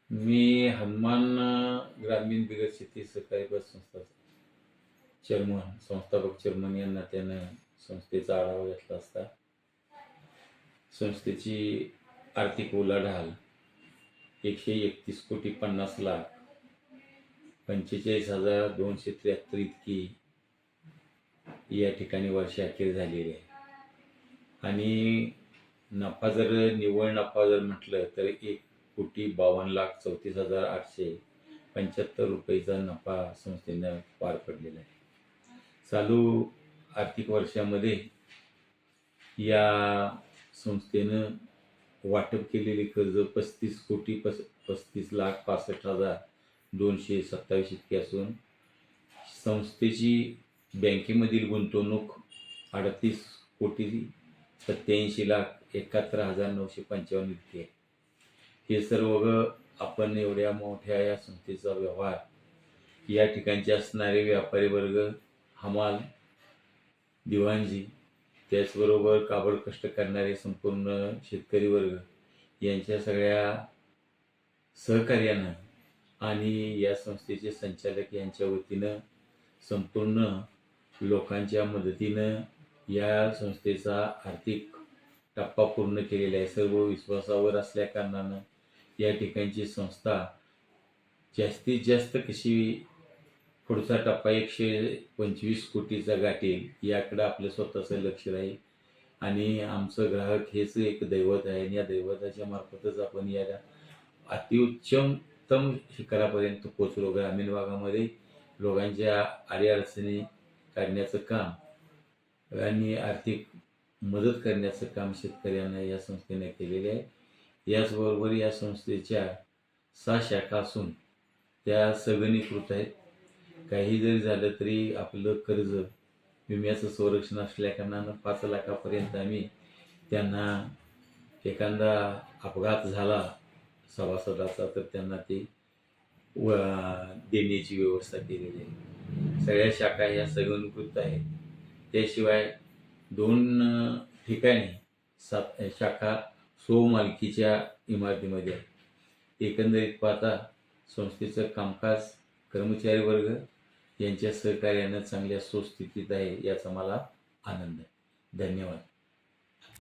मी हनुमान ग्रामीण बिगर शेती सहकारी पतसंस्था संस्थापक चेअरमन या नात्यानं संस्थेचा आढावा घेतला असता संस्थेची आर्थिक उलाढाल 131,50,00,45,273 इतकी या ठिकाणी वर्षाअखेर झालेली आहे. आणि निव्वळ नफा जर म्हटलं तर 1,52,34,875 रुपयेचा नफा संस्थेनं पार पडलेला आहे. चालू आर्थिक वर्षामध्ये या संस्थेनं वाटप केलेले कर्ज 35,35,65,227 इतके असून संस्थेची बँकेमधील गुंतवणूक 38,87,71,955 इतकी आहे. हे सर्व आपण एवढ्या मोठ्या या संस्थेचा व्यवहार, या ठिकाणचे असणारे व्यापारी वर्ग, हमाल, दिवाणजी, त्याचबरोबर काबड कष्ट करणारे संपूर्ण शेतकरी वर्ग यांच्या सगळ्या सहकार्यानं आणि या संस्थेचे संचालक यांच्या वतीनं संपूर्ण लोकांच्या मदतीनं या संस्थेचा आर्थिक टप्पा पूर्ण केलेला आहे. सर्व विश्वासावर असल्या कारणानं या ठिकाणची संस्था जास्तीत जास्त कशी पुढचा टप्पा 125 कोटीचा गाठेल याकडं आपलं स्वतःचं लक्ष राहील. आणि आमचं ग्राहक हेच एक दैवत आहे आणि या दैवताच्या मार्फतच आपण या अतिउच्चतम शिखरापर्यंत पोचलो. ग्रामीण भागामध्ये लोकांच्या अडीअडचणी काढण्याचं काम आणि आर्थिक मदत करण्याचं काम शेतकऱ्यांना या संस्थेने केलेले आहे. याचबरोबर या संस्थेच्या 6 शाखा असून त्या संगणीकृत आहेत. काही जरी झालं तरी आपलं कर्ज विम्याचं संरक्षण असल्या कारणानं 5 लाखापर्यंत आम्ही त्यांना एखादा अपघात झाला सभासदाचा तर त्यांना ते देण्याची व्यवस्था केलेली आहे. सगळ्या शाखा ह्या संगणीकृत आहेत. त्याशिवाय 2 ठिकाणी 7 शाखा स्वमालकीच्या इमारतीमध्ये आहेत. एकंदरीत पाहता संस्थेचं कामकाज कर्मचारी वर्ग यांच्या सहकार्यानं चांगल्या सुस्थितीत आहे याचा मला आनंद आहे. धन्यवाद.